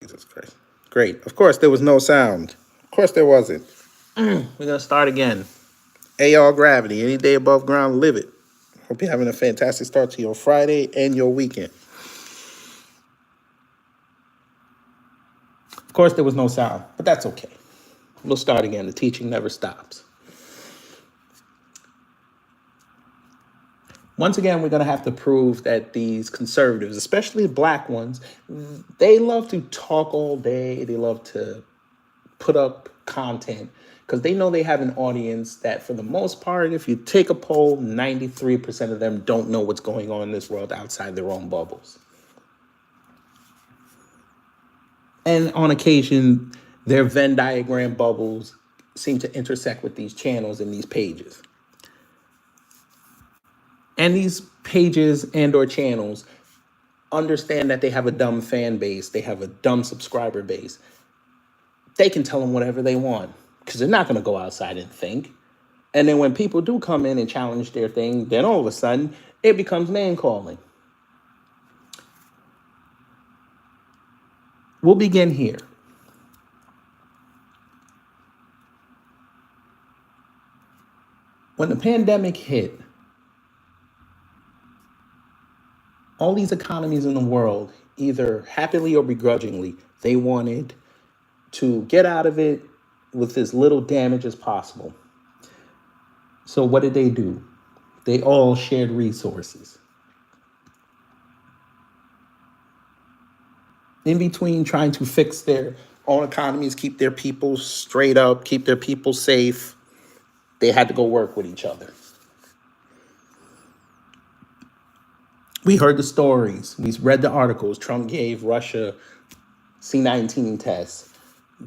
Jesus Christ. Great. Of course, there was no sound. Of course, there wasn't. We're going to start again. AR gravity. Any day above ground, live it. Hope you're having a fantastic start to your Friday and your weekend. Of course, there was no sound, but that's okay. We'll start again. The teaching never stops. Once again, we're going to have to prove that these conservatives, especially black ones, they love to talk all day. They love to put up content because they know they have an audience that, for the most part, if you take a poll, 93% of them don't know what's going on in this world outside their own bubbles. And on occasion, their Venn diagram bubbles seem to intersect with these channels and these pages. And these pages and or channels understand that they have a dumb fan base. They have a dumb subscriber base. They can tell them whatever they want because they're not going to go outside and think. And then when people do come in and challenge their thing, then all of a sudden it becomes name calling. We'll begin here. When the pandemic hit, all these economies in the world, either happily or begrudgingly, they wanted to get out of it with as little damage as possible. So what did they do? They all shared resources. In between trying to fix their own economies, keep their people straight up, keep their people safe, they had to go work with each other. We heard the stories. We read the articles. Trump gave Russia C-19 tests.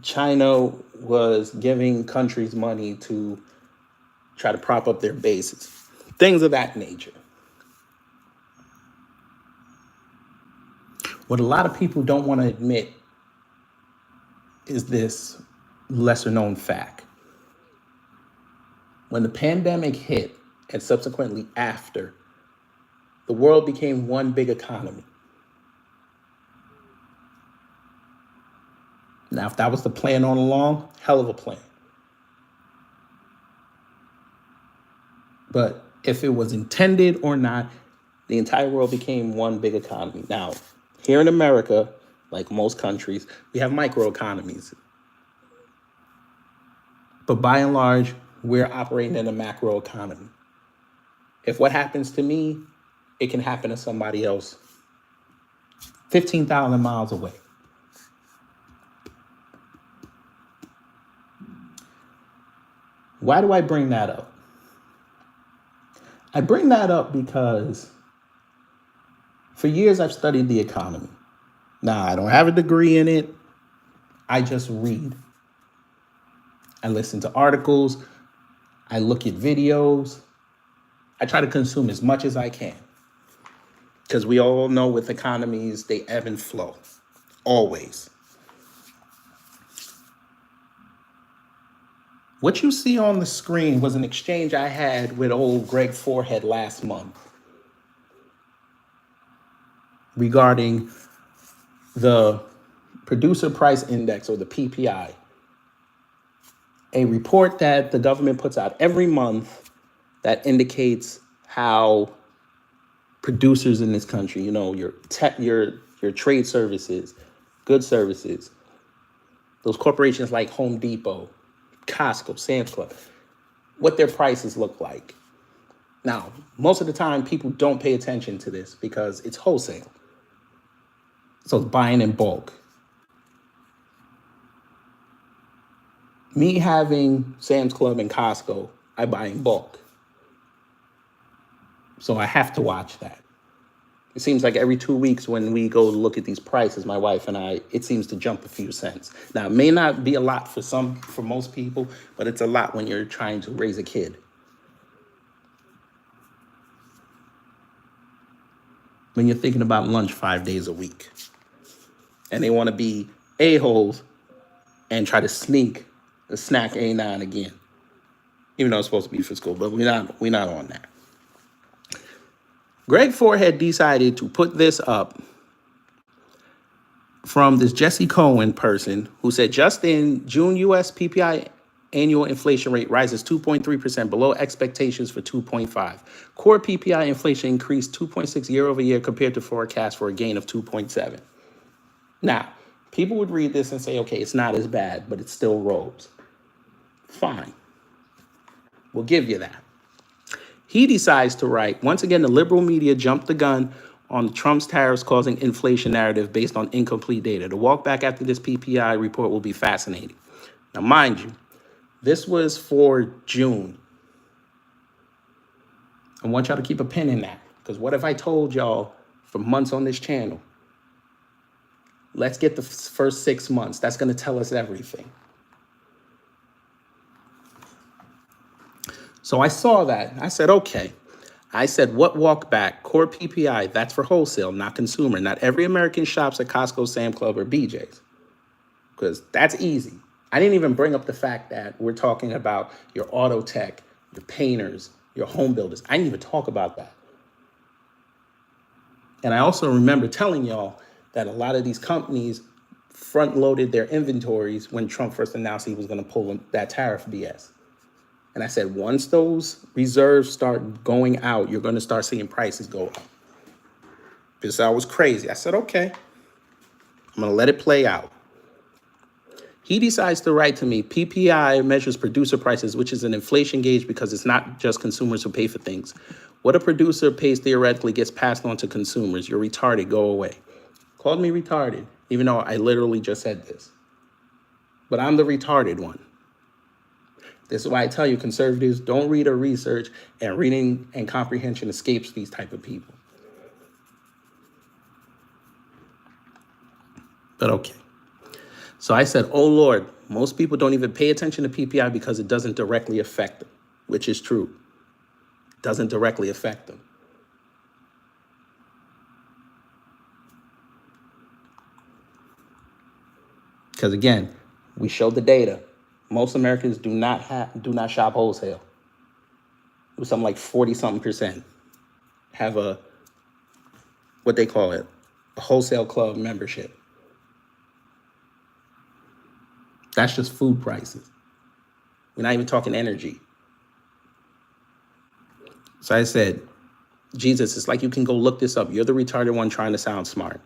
China was giving countries money to try to prop up their bases. Things of that nature. What a lot of people don't want to admit is this lesser known fact. When the pandemic hit, and subsequently after, the world became one big economy. Now, if that was the plan all along, hell of a plan. But if it was intended or not, the entire world became one big economy. Now, here in America, like most countries, we have microeconomies. But by and large, we're operating in a macro economy. If what happens to me, it can happen to somebody else 15,000 miles away. Why do I bring that up? I bring that up because for years I've studied the economy. Now, I don't have a degree in it. I just read. I listen to articles. I look at videos. I try to consume as much as I can. Because we all know with economies, they ebb and flow. Always. What you see on the screen was an exchange I had with old Greg Forehead last month regarding the Producer Price Index, or the PPI, a report that the government puts out every month that indicates how producers in this country, your tech, your trade services, good services, those corporations like Home Depot, Costco, Sam's Club, what their prices look like. Now, most of the time, people don't pay attention to this because it's wholesale. So it's buying in bulk. Me having Sam's Club and Costco, I buy in bulk. So I have to watch that. It seems like every 2 weeks when we go look at these prices, my wife and I, it seems to jump a few cents. Now, it may not be a lot for most people, but it's a lot when you're trying to raise a kid. When you're thinking about lunch 5 days a week. And they want to be a-holes and try to sneak a snack every now and again. Even though it's supposed to be for school, but we're not on that. Greg Forehead decided to put this up from this Jesse Cohen person who said just in June, U.S. PPI annual inflation rate rises 2.3% below expectations for 2.5. Core PPI inflation increased 2.6 year over year compared to forecast for a gain of 2.7. Now, people would read this and say, okay, it's not as bad, but it still rose. Fine. We'll give you that. He decides to write, once again, the liberal media jumped the gun on Trump's tariffs causing inflation narrative based on incomplete data. The walk back after this PPI report will be fascinating. Now, mind you, this was for June. I want y'all to keep a pin in that, because what if I told y'all for months on this channel, let's get the first 6 months. That's going to tell us everything. So I saw that. I said, okay. I said, what walk back? Core PPI, that's for wholesale, not consumer. Not every American shops at Costco, Sam Club, or BJ's. Because that's easy. I didn't even bring up the fact that we're talking about your auto tech, your painters, your home builders. I didn't even talk about that. And I also remember telling y'all that a lot of these companies front-loaded their inventories when Trump first announced he was going to pull that tariff BS. And I said, once those reserves start going out, you're going to start seeing prices go up. This was crazy. I said, okay, I'm going to let it play out. He decides to write to me, PPI measures producer prices, which is an inflation gauge because it's not just consumers who pay for things. What a producer pays theoretically gets passed on to consumers. You're retarded. Go away. Called me retarded, even though I literally just said this. But I'm the retarded one. This is why I tell you, conservatives, don't read or research, and reading and comprehension escapes these type of people. But okay. So I said, oh, Lord, most people don't even pay attention to PPI because it doesn't directly affect them, which is true. It doesn't directly affect them. Because again, we showed the data. Most Americans do not shop wholesale. It was something like 40-something% have what they call it, a wholesale club membership. That's just food prices. We're not even talking energy. So I said, Jesus, it's like you can go look this up. You're the retarded one trying to sound smart.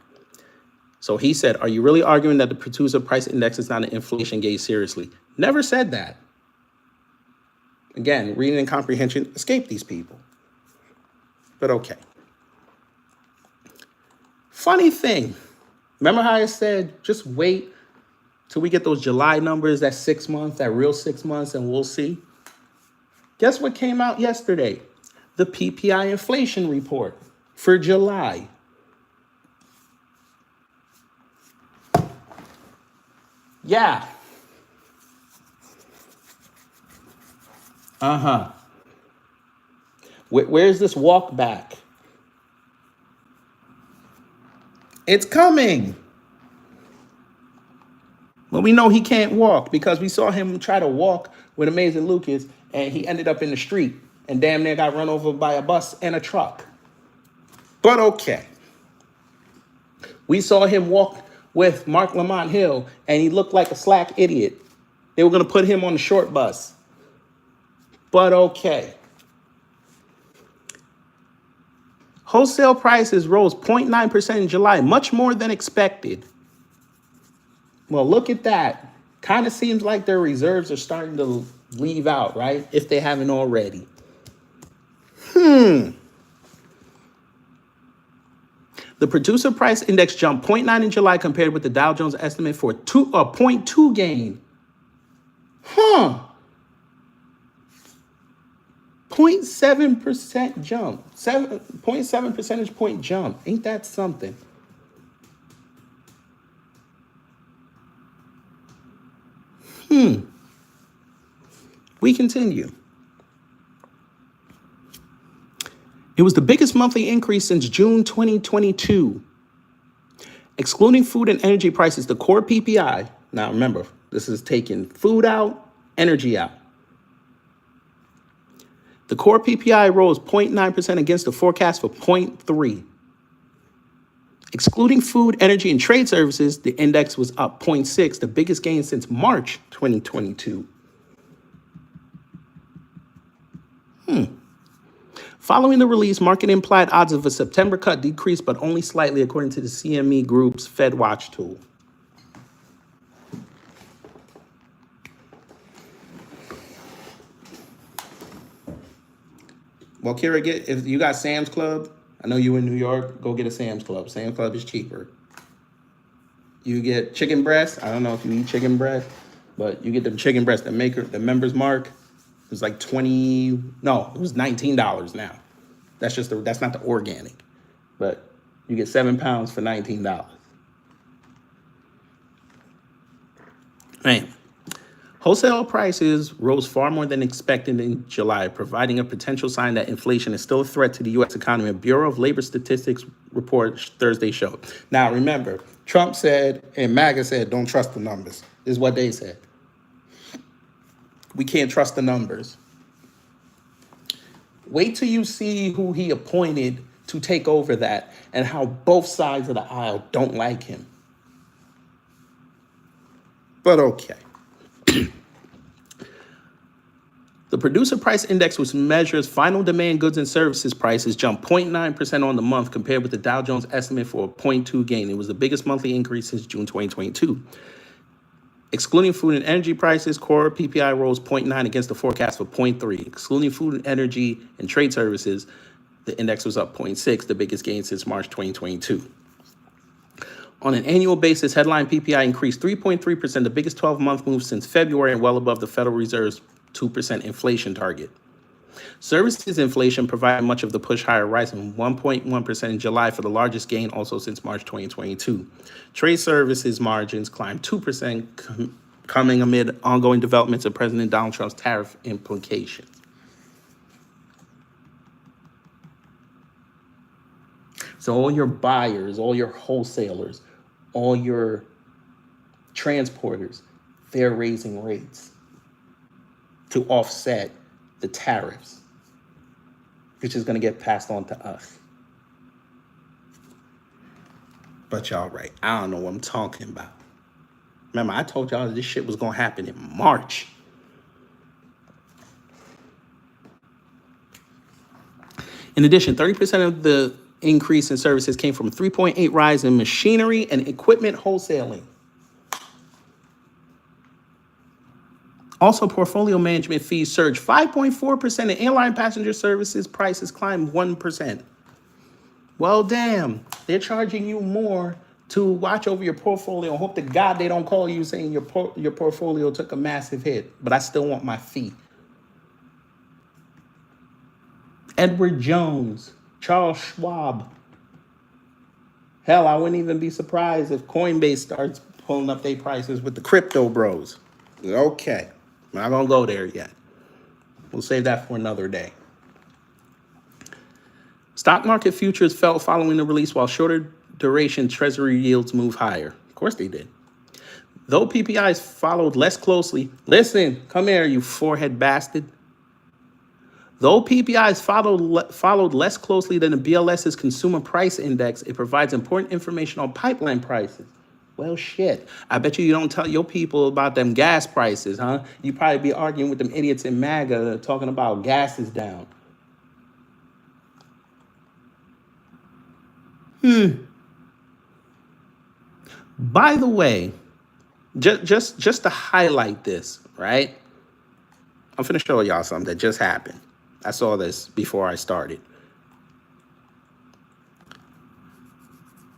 So he said, are you really arguing that the producer price index is not an inflation gauge? Seriously? Never said that. Again, reading and comprehension escape these people. But okay. Funny thing. Remember how I said, just wait till we get those July numbers, that 6 months, that real 6 months, and we'll see. Guess what came out yesterday? The PPI inflation report for July. Yeah. Where's this walk back? It's coming. Well, we know he can't walk because we saw him try to walk with Amazing Lucas, and he ended up in the street and damn near got run over by a bus and a truck. But okay. We saw him walk with Mark Lamont Hill, and he looked like a slack idiot. They were going to put him on the short bus. But okay. Wholesale prices rose 0.9% in July, much more than expected. Well, look at that. Kind of seems like their reserves are starting to leave out, right? If they haven't already. The producer price index jumped 0.9 in July compared with the Dow Jones estimate for a 0.2 gain. 0.7% jump. 0.7 percentage point jump. Ain't that something? We continue. It was the biggest monthly increase since June 2022. Excluding food and energy prices, the core PPI, now remember, this is taking food out, energy out. The core PPI rose 0.9% against the forecast for 0.3. Excluding food, energy, and trade services, the index was up 0.6, the biggest gain since March 2022. Following the release, market implied odds of a September cut decreased, but only slightly, according to the CME Group's FedWatch tool. Well, Kira, if you got Sam's Club, I know you in New York, go get a Sam's Club. Sam's Club is cheaper. You get chicken breast. I don't know if you eat chicken breast, but you get the chicken breast, the members mark. It was like it was $19 now. That's not the organic, but you get 7 pounds for $19. Man. Wholesale prices rose far more than expected in July, providing a potential sign that inflation is still a threat to the U.S. economy. A Bureau of Labor Statistics report Thursday showed. Now, remember, Trump said and MAGA said, don't trust the numbers. This is what they said. We can't trust the numbers. Wait till you see who he appointed to take over that and how both sides of the aisle don't like him. But okay. The producer price index, which measures final demand goods and services prices, jumped 0.9% on the month compared with the Dow Jones estimate for a 0.2 gain. It was the biggest monthly increase since June 2022. Excluding food and energy prices, core PPI rose 0.9 against the forecast for 0.3. Excluding food and energy and trade services, the index was up 0.6, the biggest gain since March 2022. On an annual basis, headline PPI increased 3.3%, the biggest 12-month move since February and well above the Federal Reserve's 2% inflation target. Services inflation provided much of the push higher, rising 1.1% in July for the largest gain also since March 2022. Trade services margins climbed 2%, coming amid ongoing developments of President Donald Trump's tariff implications. So all your buyers, all your wholesalers, all your transporters, they're raising rates to offset the tariffs, which is going to get passed on to us. But y'all right, I don't know what I'm talking about. Remember, I told y'all this shit was going to happen in March. In addition, 30% of the increase in services came from a 3.8 rise in machinery and equipment wholesaling. Also, portfolio management fees surged 5.4%, and airline passenger services prices climbed 1%. Well, damn, they're charging you more to watch over your portfolio. Hope to God they don't call you saying your portfolio took a massive hit, but I still want my fee. Edward Jones, Charles Schwab. Hell, I wouldn't even be surprised if Coinbase starts pulling up their prices with the crypto bros. Okay, I'm not going to go there yet. We'll save that for another day. Stock market futures fell following the release while shorter duration treasury yields moved higher. Of course they did. Though PPIs followed less closely, listen, come here, you forehead bastard. Though PPIs followed less closely than the BLS's consumer price index, it provides important information on pipeline prices. Well, shit. I bet you don't tell your people about them gas prices, huh? You probably be arguing with them idiots in MAGA talking about gas is down. By the way, just to highlight this, right? I'm finna show y'all something that just happened. I saw this before I started.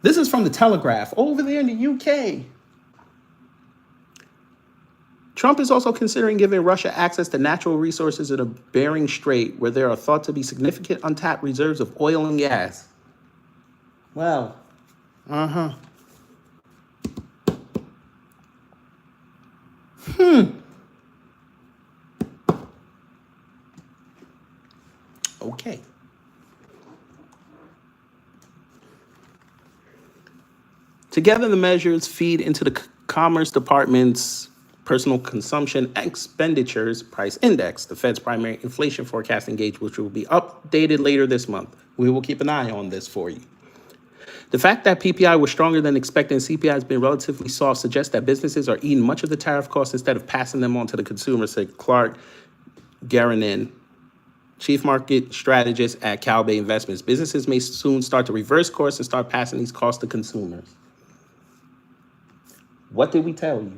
This is from the Telegraph over there in the UK. Trump is also considering giving Russia access to natural resources in a Bering Strait where there are thought to be significant untapped reserves of oil and gas. Well, Okay. Together, the measures feed into the Commerce Department's personal consumption expenditures price index, the Fed's primary inflation forecasting gauge, which will be updated later this month. We will keep an eye on this for you. The fact that PPI was stronger than expected and CPI has been relatively soft suggests that businesses are eating much of the tariff costs instead of passing them on to the consumer, said Clark Garanin, chief market strategist at Calbay Investments. Businesses may soon start to reverse course and start passing these costs to consumers. What did we tell you?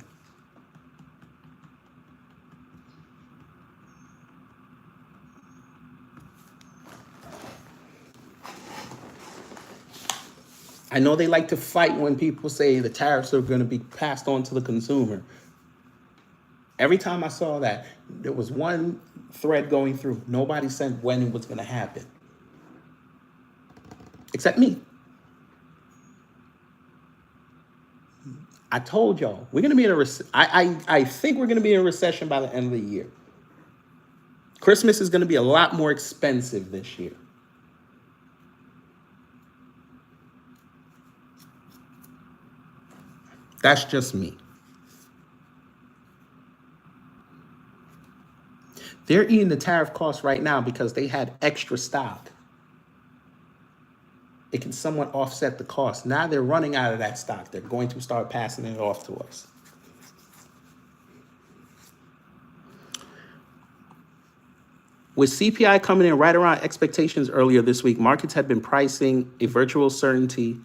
I know they like to fight when people say the tariffs are going to be passed on to the consumer. Every time I saw that, there was one thread going through. Nobody said when it was going to happen. Except me. I told y'all, we're going to be in I think we're going to be in a recession by the end of the year. Christmas is going to be a lot more expensive this year. That's just me. They're eating the tariff costs right now because they had extra stock. It can somewhat offset the cost. Now they're running out of that stock. They're going to start passing it off to us. With CPI coming in right around expectations earlier this week, markets had been pricing a virtual certainty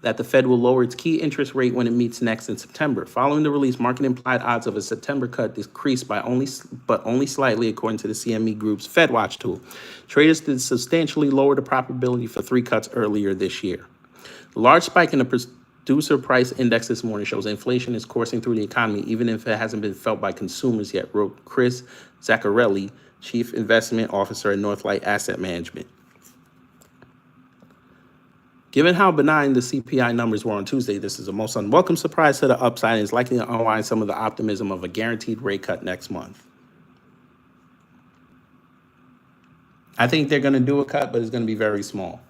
that the Fed will lower its key interest rate when it meets next in September. Following the release, market implied odds of a September cut decreased by only slightly, according to the CME Group's FedWatch tool. Traders did substantially lower the probability for 3 cuts earlier this year. The large spike in the producer price index this morning shows inflation is coursing through the economy, even if it hasn't been felt by consumers yet, wrote Chris Zaccarelli, Chief Investment Officer at Northlight Asset Management. Given how benign the CPI numbers were on Tuesday, this is a most unwelcome surprise to the upside and is likely to unwind some of the optimism of a guaranteed rate cut next month. I think they're going to do a cut, but it's going to be very small.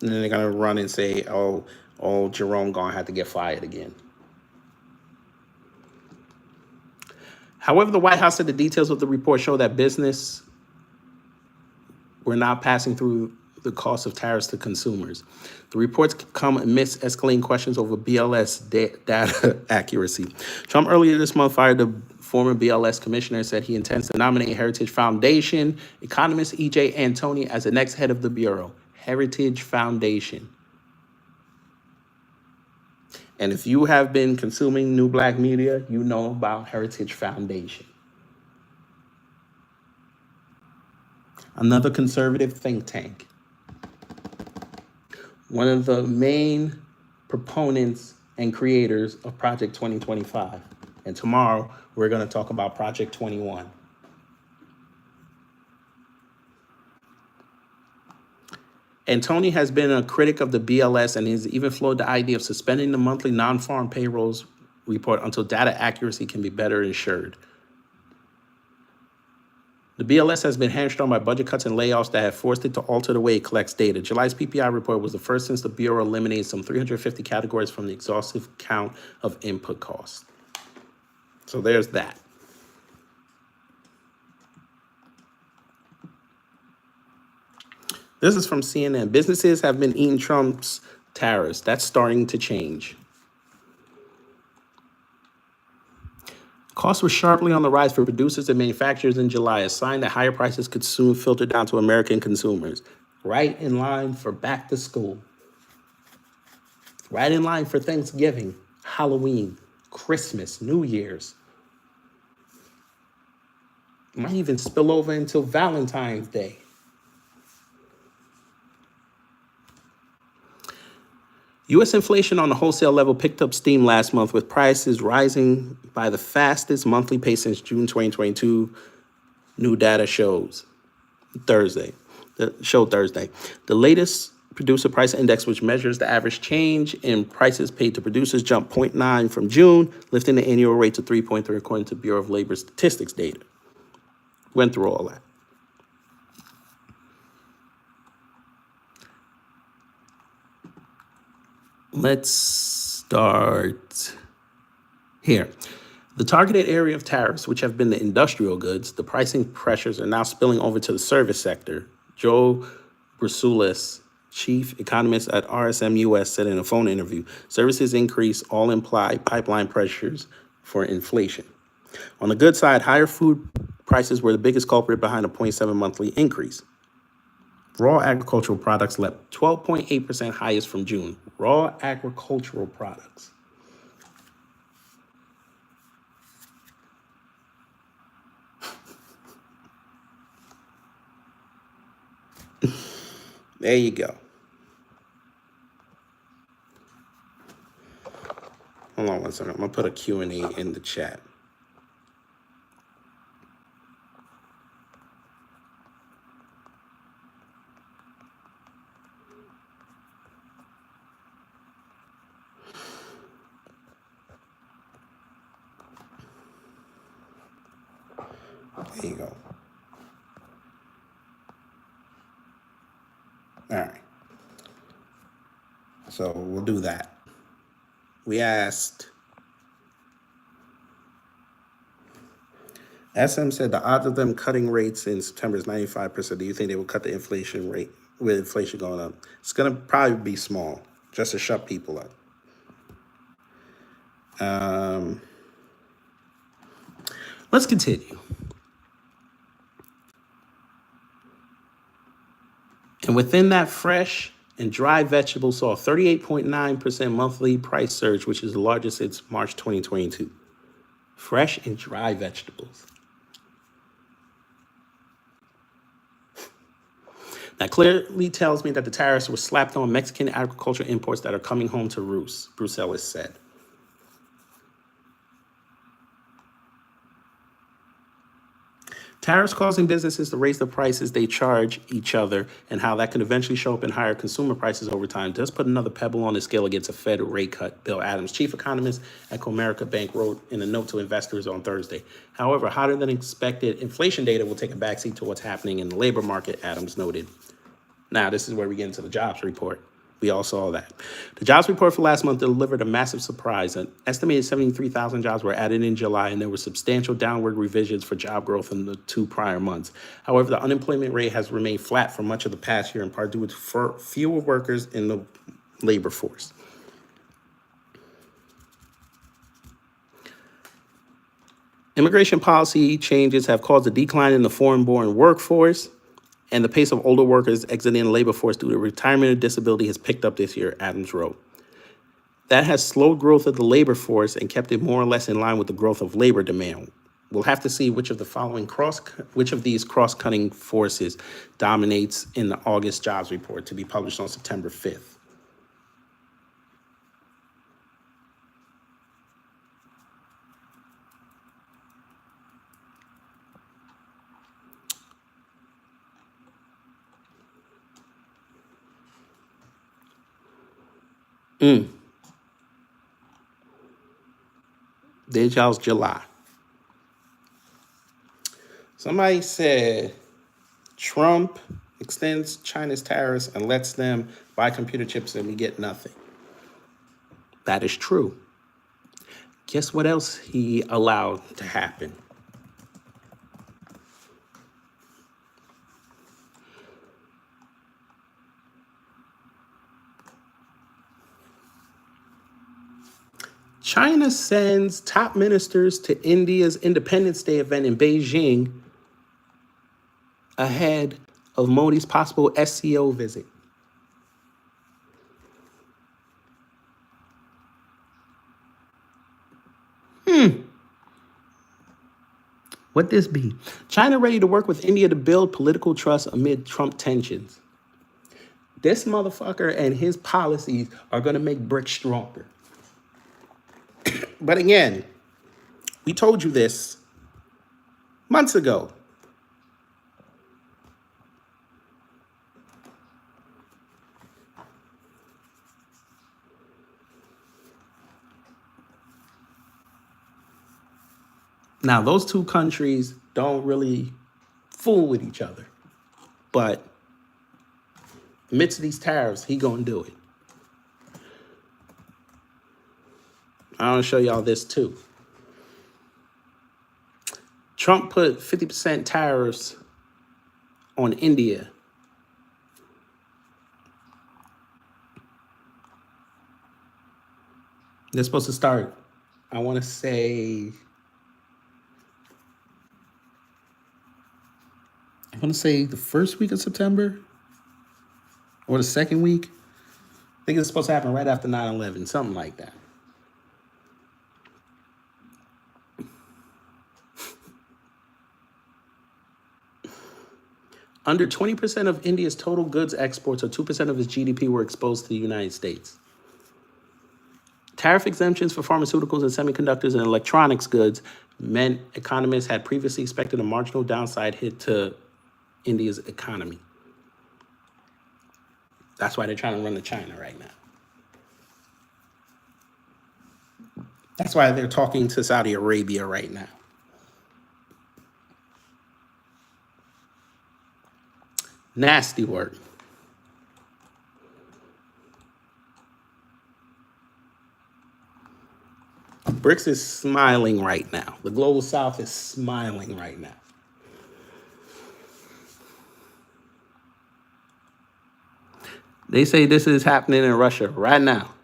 And then they're going to run and say, oh, Jerome going to have to get fired again. However, the White House said the details of the report show that business were not passing through the cost of tariffs to consumers. The reports come amidst escalating questions over BLS data accuracy. Trump earlier this month fired the former BLS commissioner and said he intends to nominate Heritage Foundation economist E.J. Antoni as the next head of the Bureau. Heritage Foundation. And if you have been consuming New Black media, you know about Heritage Foundation. Another conservative think tank. One of the main proponents and creators of Project 2025. And tomorrow, we're going to talk about Project 21. Antoni has been a critic of the BLS and has even floated the idea of suspending the monthly non-farm payrolls report until data accuracy can be better ensured. The BLS has been hamstrung by budget cuts and layoffs that have forced it to alter the way it collects data. July's PPI report was the first since the Bureau eliminated some 350 categories from the exhaustive count of input costs. So there's that. This is from CNN. Businesses have been eating Trump's tariffs. That's starting to change. Costs were sharply on the rise for producers and manufacturers in July, a sign that higher prices could soon filter down to American consumers. Right in line for back to school. Right in line for Thanksgiving, Halloween, Christmas, New Year's. Might even spill over until Valentine's Day. U.S. inflation on the wholesale level picked up steam last month, with prices rising by the fastest monthly pace since June 2022, new data shows Thursday. The latest producer price index, which measures the average change in prices paid to producers, jumped 0.9 from June, lifting the annual rate to 3.3 according to Bureau of Labor Statistics data. Went through all that. Let's start here. The targeted area of tariffs, which have been the industrial goods, the pricing pressures are now spilling over to the service sector. Joe Brusulis, chief economist at RSM US, said in a phone interview. Services increase all imply pipeline pressures for inflation. On the good side, higher food prices were the biggest culprit behind a 0.7 monthly increase. Raw agricultural products leapt 12.8% highest from June. Raw agricultural products. There you go. Hold on one second. I'm going to put a Q&A in the chat. There you go. All right. So we'll do that. We asked, SM said the odds of them cutting rates in September is 95%. Do you think they will cut the inflation rate with inflation going up? It's going to probably be small, just to shut people up. Let's continue. And within that, fresh and dry vegetables saw a 38.9% monthly price surge, which is the largest since March 2022. Fresh and dry vegetables. That clearly tells me that the tariffs were slapped on Mexican agricultural imports that are coming home to roost, Brussels said. Tariffs causing businesses to raise the prices they charge each other and how that can eventually show up in higher consumer prices over time does put another pebble on the scale against a Fed rate cut, Bill Adams, chief economist at Comerica Bank, wrote in a note to investors on Thursday. However, hotter than expected inflation data will take a backseat to what's happening in the labor market, Adams noted. Now, this is where we get into the jobs report. We all saw that. The jobs report for last month delivered a massive surprise. An estimated 73,000 jobs were added in July, and there were substantial downward revisions for job growth in the 2 prior months. However, the unemployment rate has remained flat for much of the past year, in part due to fewer workers in the labor force. Immigration policy changes have caused a decline in the foreign-born workforce, and the pace of older workers exiting the labor force due to retirement or disability has picked up this year, Adams wrote. That has slowed growth of the labor force and kept it more or less in line with the growth of labor demand. We'll have to see which of these cross-cutting forces dominates in the August jobs report to be published on September 5th. There's y'all's July. Somebody said Trump extends China's tariffs and lets them buy computer chips and we get nothing. That is true. Guess what else he allowed to happen? China sends top ministers to India's Independence Day event in Beijing ahead of Modi's possible SCO visit. What'd this be? China ready to work with India to build political trust amid Trump tensions. This motherfucker and his policies are going to make BRICS stronger. But again, we told you this months ago. Now, those two countries don't really fool with each other. But amidst these tariffs, he gonna do it. I want to show y'all this too. Trump put 50% tariffs on India They're supposed to start, I want to say, the first week of September or the second week. I think it's supposed to happen right after 9/11, something like that. Under 20% of India's total goods exports, or 2% of its GDP, were exposed to the United States. Tariff exemptions for pharmaceuticals and semiconductors and electronics goods meant economists had previously expected a marginal downside hit to India's economy. That's why they're trying to run to China right now. That's why they're talking to Saudi Arabia right now. Nasty word. BRICS is smiling right now. The global south is smiling right now. They say this is happening in Russia right now.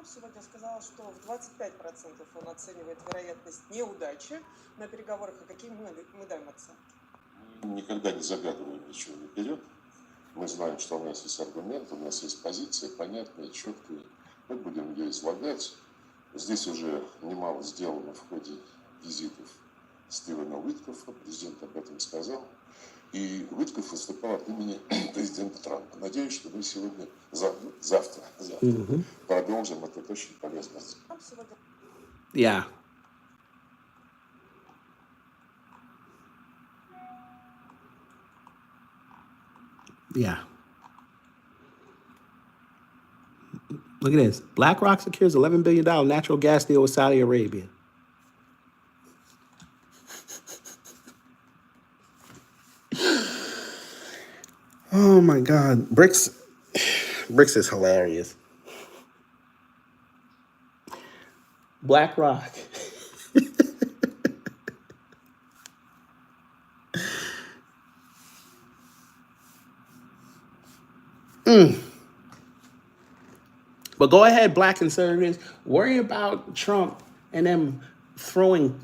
Сегодня сказала, что в 25% он оценивает вероятность неудачи на переговорах, а какие мы даем оценки? Никогда не загадываем ничего наперед. Мы знаем, что у нас есть аргументы, у нас есть позиция понятная, четкая. Мы будем ее излагать. Здесь уже немало сделано в ходе визитов Стивена Уиткофа, президент об этом сказал. И Уиткоф выступал от имени президента Трампа. Надеюсь, что мы сегодня, завтра продолжим этот очень полезный разговор. Yeah. Yeah. Look at this. BlackRock secures $11 billion natural gas deal with Saudi Arabia. Oh my God. BRICS is hilarious. BlackRock. But go ahead, black conservatives. Worry about Trump and them throwing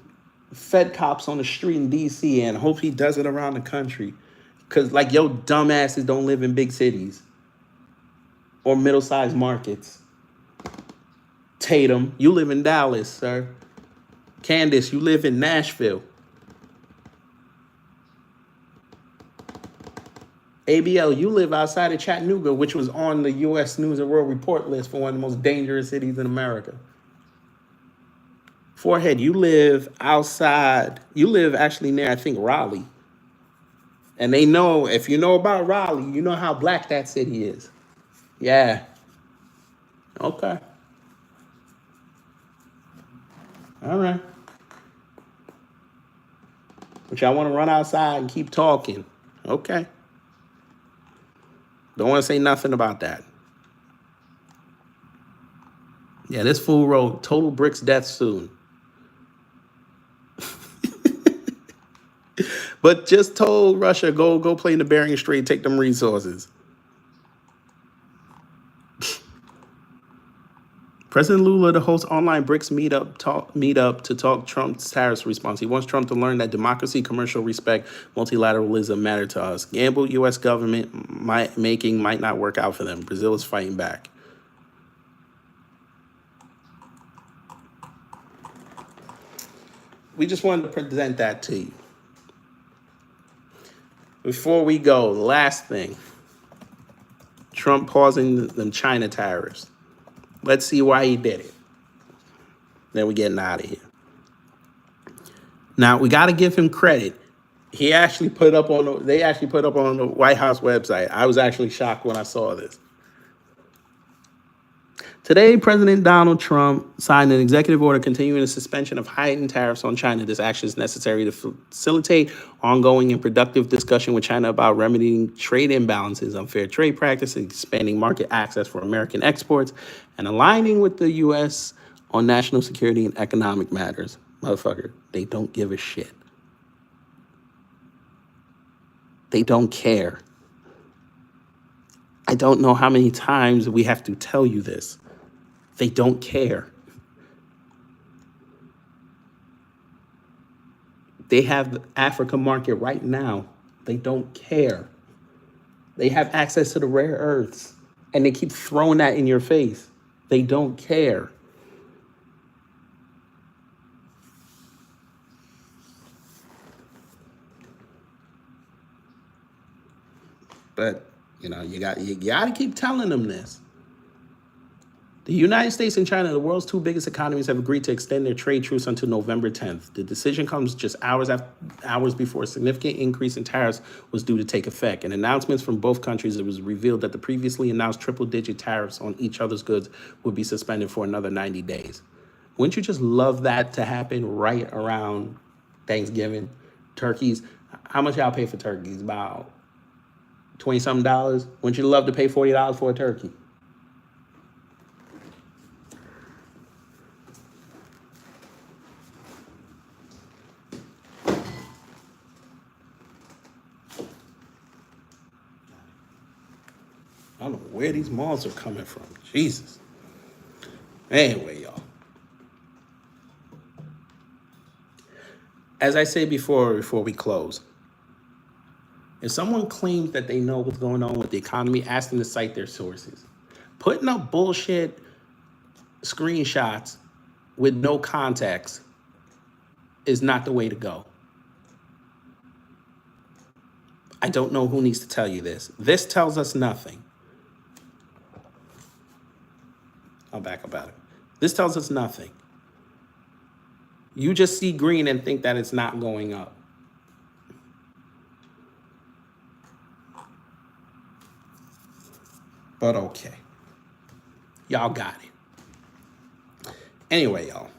Fed cops on the street in D.C. and hope he does it around the country. Because, like, yo dumbasses don't live in big cities or middle-sized markets. Tatum, you live in Dallas, sir. Candace, you live in Nashville. ABL, you live outside of Chattanooga, which was on the U.S. News and World Report list for one of the most dangerous cities in America. Forehead, you live outside. You live actually near, I think, Raleigh. And they know, if you know about Raleigh, you know how black that city is. Yeah. Okay. All right. But y'all want to run outside and keep talking. Okay. Don't want to say nothing about that. Yeah, this fool wrote, total BRICS death soon. But just told Russia, go play in the Bering Strait, take them resources. President Lula to host online BRICS meetup to talk Trump's tariffs response. He wants Trump to learn that democracy, commercial respect, multilateralism matter to us. Gamble U.S. government might not work out for them. Brazil is fighting back. We just wanted to present that to you. Before we go, the last thing. Trump pausing them China tariffs. Let's see why he did it. Then we're getting out of here. Now, we got to give him credit. They actually put up on the White House website. I was actually shocked when I saw this. Today, President Donald Trump signed an executive order continuing the suspension of heightened tariffs on China. This action is necessary to facilitate ongoing and productive discussion with China about remedying trade imbalances, unfair trade practices, expanding market access for American exports, and aligning with the U.S. on national security and economic matters. Motherfucker, they don't give a shit. They don't care. I don't know how many times we have to tell you this. They don't care. They have the Africa market right now. They don't care. They have access to the rare earths, and they keep throwing that in your face. They don't care. But you got to keep telling them this. The United States and China, the world's two biggest economies, have agreed to extend their trade truce until November 10th. The decision comes just hours before a significant increase in tariffs was due to take effect. In announcements from both countries, it was revealed that the previously announced triple-digit tariffs on each other's goods would be suspended for another 90 days. Wouldn't you just love that to happen right around Thanksgiving? Turkeys, how much y'all pay for turkeys? About $20-something. Wouldn't you love to pay $40 for a turkey? I don't know where these malls are coming from. Jesus. Anyway, y'all. As I said before we close, if someone claims that they know what's going on with the economy, ask them to cite their sources. Putting up bullshit screenshots with no context is not the way to go. I don't know who needs to tell you this. This tells us nothing. I'll back about it. This tells us nothing. You just see green and think that it's not going up. But okay. Y'all got it. Anyway, y'all.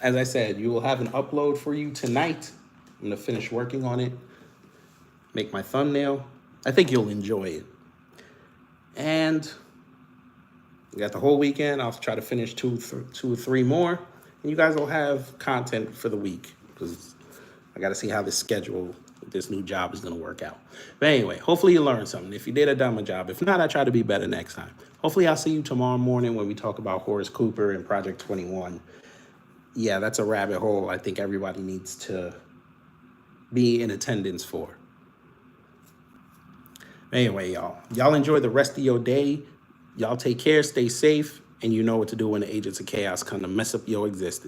As I said, you will have an upload for you tonight. I'm going to finish working on it. Make my thumbnail. I think you'll enjoy it. And we got the whole weekend. I'll try to finish two or three more. And you guys will have content for the week, because I got to see how this schedule with this new job is going to work out. But anyway, hopefully you learned something. If you did, I done my job. If not, I try to be better next time. Hopefully I'll see you tomorrow morning when we talk about Horace Cooper and Project 21. Yeah, that's a rabbit hole I think everybody needs to be in attendance for. Anyway, y'all enjoy the rest of your day. Y'all take care, stay safe, and you know what to do when the agents of chaos come to mess up your existence.